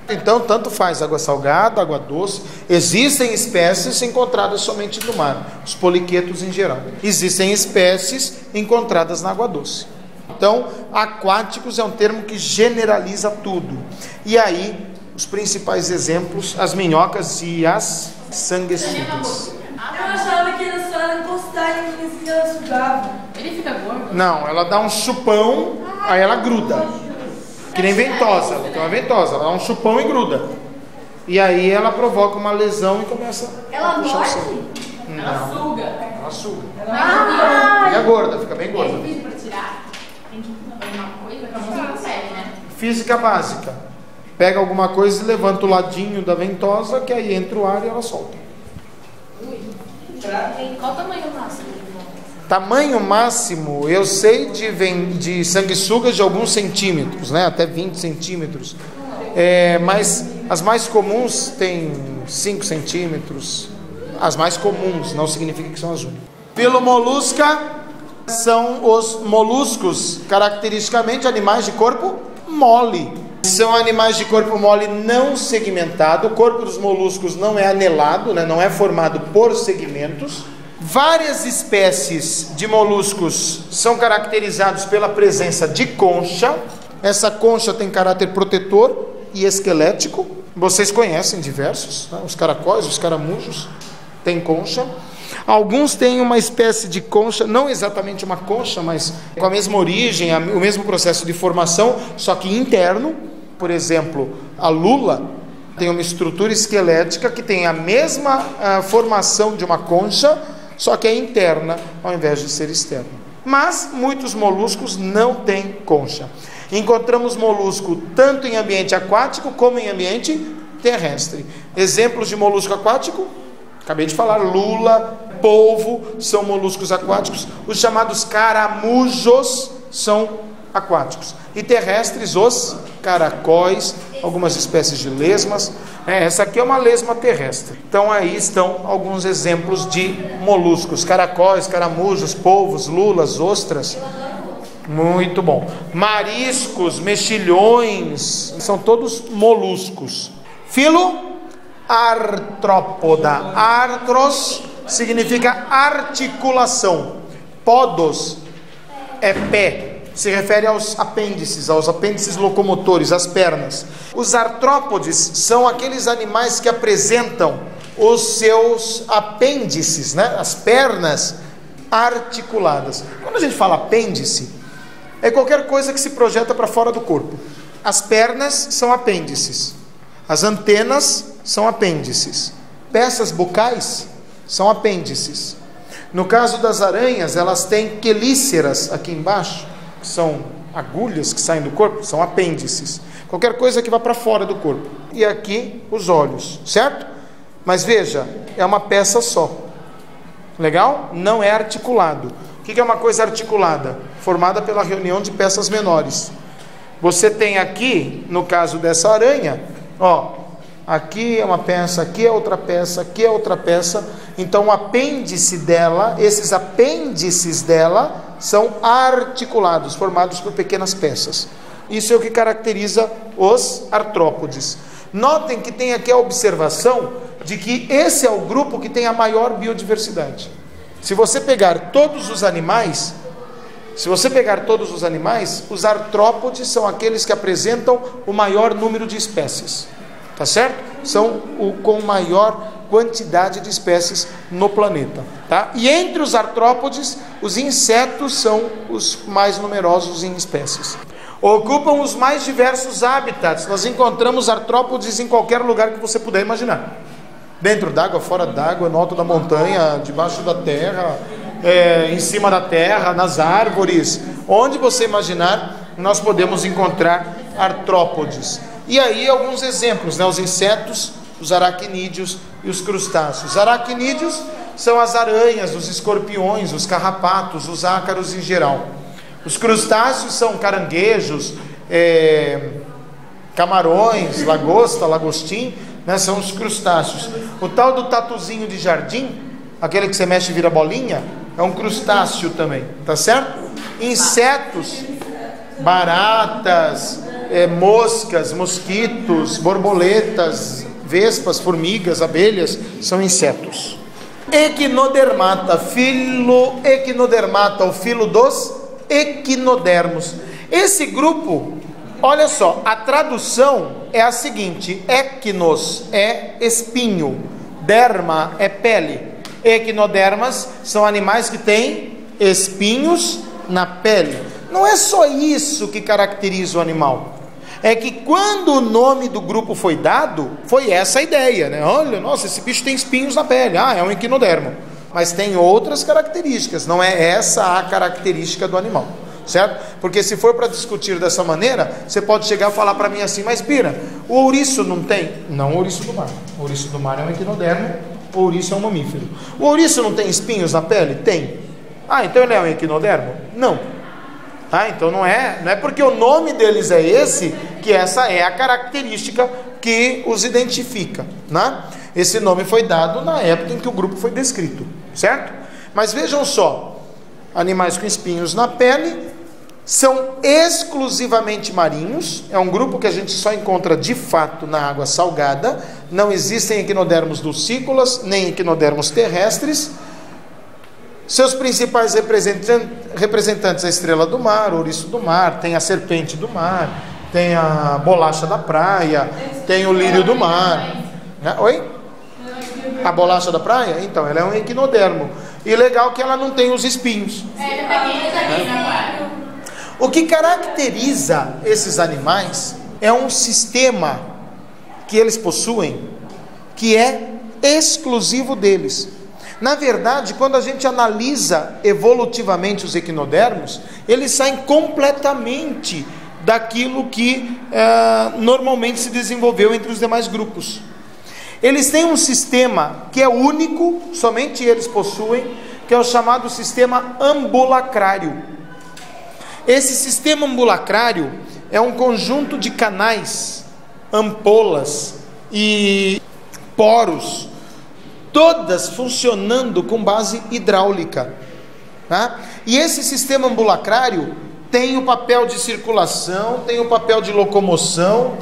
Então, tanto faz água salgada, água doce. Existem espécies encontradas somente no mar, os poliquetos em geral. Existem espécies encontradas na água doce. Então, aquáticos é um termo que generaliza tudo. E aí, os principais exemplos, as minhocas e as sanguessugas. Eu achava que era só ela encostar e ela sugava. Ele fica gordo? Não, ela dá um chupão, aí ela gruda. Que nem ventosa, ela tem uma ventosa, ela dá um chupão e gruda. E aí ela provoca uma lesão e começa a puxar o sangue. Ela suga. Ela suga. Ela Fica gorda, fica bem gorda. é difícil pra tirar. Tem que fazer uma coisa que a mão não consegue, né? Física básica. Pega alguma coisa e levanta o ladinho da ventosa, que aí entra o ar e ela solta. Qual o tamanho máximo? Tamanho máximo, eu sei de sanguessugas de alguns centímetros, né? Até 20 centímetros. Mas as mais comuns têm 5 centímetros. As mais comuns, não significa que são as únicas. Filomolusca são os moluscos, caracteristicamente animais de corpo mole. São animais de corpo mole não segmentado. O corpo dos moluscos não é anelado, né? Não é formado por segmentos. Várias espécies de moluscos são caracterizados pela presença de concha. Essa concha tem caráter protetor e esquelético. Vocês conhecem diversos, né? Os caracóis, os caramujos têm concha. Alguns têm uma espécie de concha, não exatamente uma concha, mas com a mesma origem, o mesmo processo de formação, só que interno. Por exemplo, a lula tem uma estrutura esquelética que tem a mesma formação de uma concha, só que é interna ao invés de ser externa. Mas muitos moluscos não têm concha. Encontramos molusco tanto em ambiente aquático como em ambiente terrestre. Exemplos de molusco aquático? Acabei de falar, lula, polvo são moluscos aquáticos. Os chamados caramujos são aquáticos. E terrestres, os caracóis, algumas espécies de lesmas. Essa aqui é uma lesma terrestre. Então aí estão alguns exemplos de moluscos: caracóis, caramujos, polvos, lulas, ostras. Muito bom. Mariscos, mexilhões, são todos moluscos. Filo artrópoda. Artros significa articulação. Podos é pé. Se refere aos apêndices locomotores, às pernas. Os artrópodes são aqueles animais que apresentam os seus apêndices, né? As pernas articuladas. Quando a gente fala apêndice, é qualquer coisa que se projeta para fora do corpo. As pernas são apêndices. As antenas são apêndices. Peças bucais são apêndices. No caso das aranhas, elas têm quelíceras aqui embaixo, que são agulhas que saem do corpo, são apêndices. Qualquer coisa que vá para fora do corpo. E aqui os olhos, certo? Mas veja, é uma peça só. Legal? Não é articulado. O que é uma coisa articulada? Formada pela reunião de peças menores. Você tem aqui, no caso dessa aranha, ó, aqui é uma peça, aqui é outra peça, aqui é outra peça. Então o apêndice dela, esses apêndices dela são articulados, formados por pequenas peças. Isso é o que caracteriza os artrópodes. Notem que tem aqui a observação de que esse é o grupo que tem a maior biodiversidade. Se você pegar todos os animais, os artrópodes são aqueles que apresentam o maior número de espécies. Tá certo? São com maior quantidade de espécies no planeta, tá? E entre os artrópodes, os insetos são os mais numerosos em espécies. Ocupam os mais diversos hábitats. Nós encontramos artrópodes em qualquer lugar que você puder imaginar. Dentro d'água, fora d'água, no alto da montanha, debaixo da terra, em cima da terra, nas árvores, onde você imaginar, nós podemos encontrar artrópodes. E aí alguns exemplos, né? Os insetos, os aracnídeos e os crustáceos. Os aracnídeos são as aranhas, os escorpiões, os carrapatos, os ácaros em geral. Os crustáceos são caranguejos, camarões, lagosta, lagostim, né? São os crustáceos. O tal do tatuzinho de jardim, aquele que você mexe e vira bolinha, é um crustáceo também, tá certo? Insetos, baratas, moscas, mosquitos, borboletas, vespas, formigas, abelhas, são insetos. Equinodermata, o filo dos equinodermos. Esse grupo, olha só, a tradução é a seguinte: equinos é espinho, derma é pele. Equinodermas são animais que têm espinhos na pele. Não é só isso que caracteriza o animal. É que quando o nome do grupo foi dado, foi essa a ideia, né? Olha, nossa, esse bicho tem espinhos na pele. É um equinodermo. Mas tem outras características, não é essa a característica do animal, certo? Porque se for para discutir dessa maneira, você pode chegar a falar para mim assim: mas Bira, o ouriço não tem? Não, o ouriço do mar. O ouriço do mar é um equinodermo, o ouriço é um mamífero. O ouriço não tem espinhos na pele? Tem. Então ele é um equinodermo? Não. Então não é porque o nome deles é esse, que essa é a característica que os identifica, né? Esse nome foi dado na época em que o grupo foi descrito, certo? Mas vejam só, animais com espinhos na pele, são exclusivamente marinhos, é um grupo que a gente só encontra de fato na água salgada, não existem equinodermos dulcícolas, nem equinodermos terrestres. Seus principais representantes, a estrela do mar, o ouriço do mar, tem a serpente do mar, tem a bolacha da praia, tem o lírio do mar. Oi? A bolacha da praia? Então, ela é um equinodermo. E legal que ela não tem os espinhos. O que caracteriza esses animais é um sistema que eles possuem, que é exclusivo deles. Na verdade, quando a gente analisa evolutivamente os equinodermos, eles saem completamente daquilo que normalmente se desenvolveu entre os demais grupos. Eles têm um sistema que é único, somente eles possuem, que é o chamado sistema ambulacrário. Esse sistema ambulacrário é um conjunto de canais, ampolas e poros, todas funcionando com base hidráulica, tá? E esse sistema ambulacrário tem o papel de circulação, tem o papel de locomoção,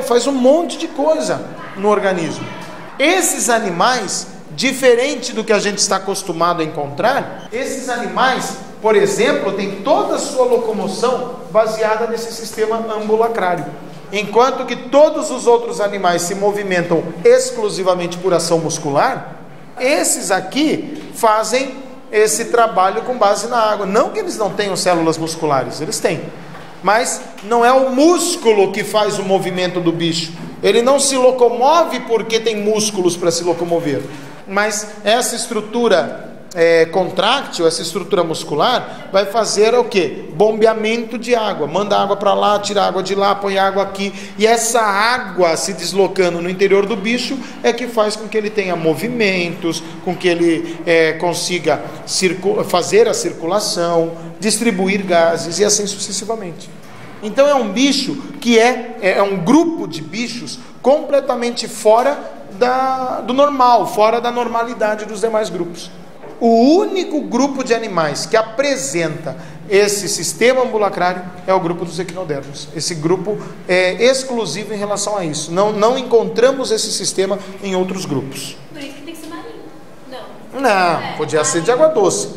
faz um monte de coisa no organismo. Esses animais, diferente do que a gente está acostumado a encontrar, esses animais, por exemplo, têm toda a sua locomoção baseada nesse sistema ambulacrário. Enquanto que todos os outros animais se movimentam exclusivamente por ação muscular, esses aqui fazem esse trabalho com base na água. Não que eles não tenham células musculares, eles têm. Mas não é o músculo que faz o movimento do bicho. Ele não se locomove porque tem músculos para se locomover. Mas essa estrutura contráctil, essa estrutura muscular, vai fazer o quê? Bombeamento de água. Manda água para lá, tira água de lá, põe água aqui. E essa água se deslocando no interior do bicho é que faz com que ele tenha movimentos, com que ele consiga fazer a circulação, distribuir gases e assim sucessivamente. Então é um bicho que é um grupo de bichos completamente fora do normal, fora da normalidade dos demais grupos. O único grupo de animais que apresenta esse sistema ambulacrário é o grupo dos equinodermos. Esse grupo é exclusivo em relação a isso. Não encontramos esse sistema em outros grupos. Por isso que tem que ser marinho. Não, podia ser de água doce,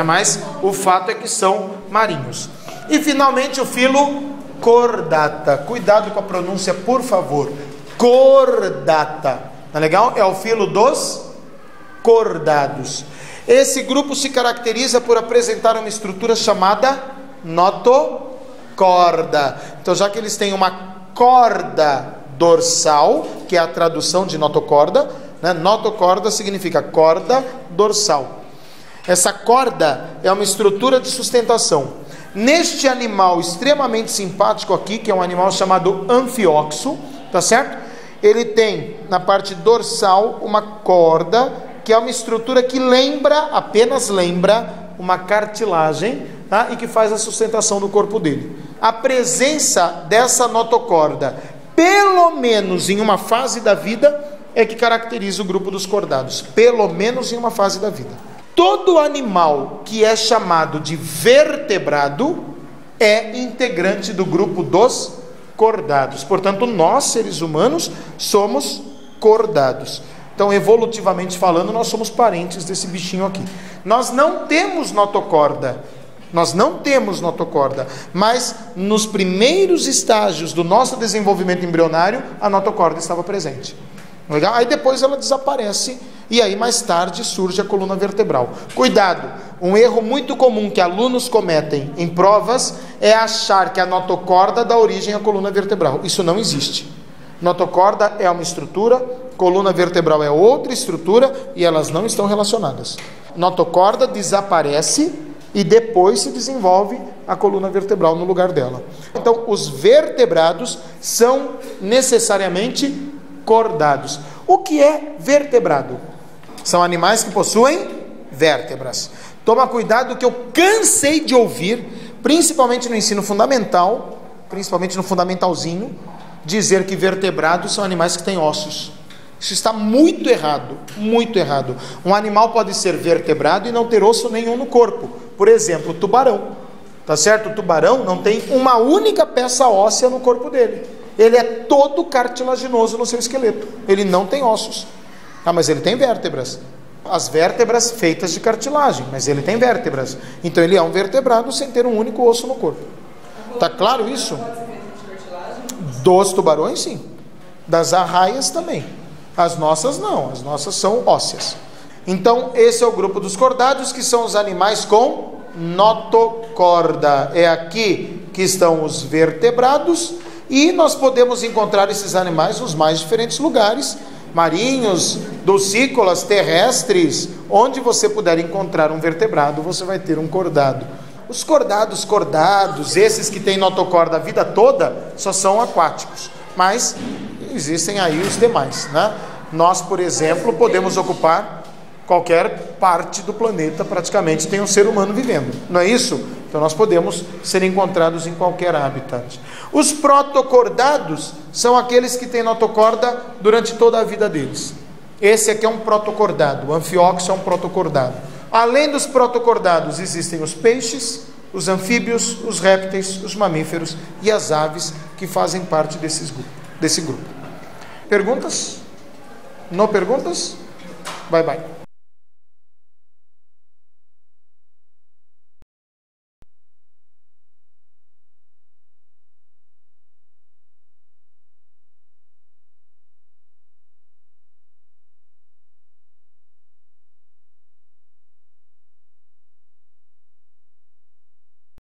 mas o fato é que são marinhos. E finalmente o filo Chordata. Cuidado com a pronúncia, por favor. Chordata. Tá legal? É o filo dos cordados. Esse grupo se caracteriza por apresentar uma estrutura chamada notocorda. Então, já que eles têm uma corda dorsal, que é a tradução de notocorda, né? Notocorda significa corda dorsal. Essa corda é uma estrutura de sustentação. Neste animal extremamente simpático aqui, que é um animal chamado anfioxo, tá certo? Ele tem na parte dorsal uma corda, que é uma estrutura que apenas lembra uma cartilagem, tá? E que faz a sustentação do corpo dele. A presença dessa notocorda, pelo menos em uma fase da vida, é que caracteriza o grupo dos cordados, pelo menos em uma fase da vida. Todo animal que é chamado de vertebrado é integrante do grupo dos cordados. Portanto, nós, seres humanos, somos cordados. Então, evolutivamente falando, nós somos parentes desse bichinho aqui. Nós não temos notocorda, mas nos primeiros estágios do nosso desenvolvimento embrionário, a notocorda estava presente. Legal? Aí depois ela desaparece e aí mais tarde surge a coluna vertebral. Cuidado, um erro muito comum que alunos cometem em provas é achar que a notocorda dá origem à coluna vertebral. Isso não existe. Notocorda é uma estrutura, coluna vertebral é outra estrutura e elas não estão relacionadas. Notocorda desaparece e depois se desenvolve a coluna vertebral no lugar dela. Então, os vertebrados são necessariamente cordados. O que é vertebrado? São animais que possuem vértebras. Toma cuidado que eu cansei de ouvir, principalmente no ensino fundamental, principalmente no fundamentalzinho, dizer que vertebrados são animais que têm ossos. Isso está muito errado, muito errado. Um animal pode ser vertebrado e não ter osso nenhum no corpo. Por exemplo, o tubarão. Tá certo? O tubarão não tem uma única peça óssea no corpo dele. Ele é todo cartilaginoso no seu esqueleto. Ele não tem ossos. Ah, mas ele tem vértebras. As vértebras feitas de cartilagem, mas ele tem vértebras. Então ele é um vertebrado sem ter um único osso no corpo. Tá claro isso? Dos tubarões, sim. Das arraias também. As nossas não. As nossas são ósseas. Então esse é o grupo dos cordados, que são os animais com notocorda. É aqui que estão os vertebrados. E nós podemos encontrar esses animais nos mais diferentes lugares, marinhos, dulcícolas, terrestres. Onde você puder encontrar um vertebrado, você vai ter um cordado. Os cordados, esses que têm notocorda a vida toda, só são aquáticos. Mas existem aí os demais, né? Nós, por exemplo, podemos ocupar qualquer parte do planeta, praticamente tem um ser humano vivendo, não é isso? Então nós podemos ser encontrados em qualquer habitat. Os protocordados são aqueles que têm notocorda durante toda a vida deles. Esse aqui é um protocordado, o anfioxo é um protocordado. Além dos protocordados, existem os peixes, os anfíbios, os répteis, os mamíferos e as aves que fazem parte desse grupo. Perguntas? Não perguntas? Bye bye.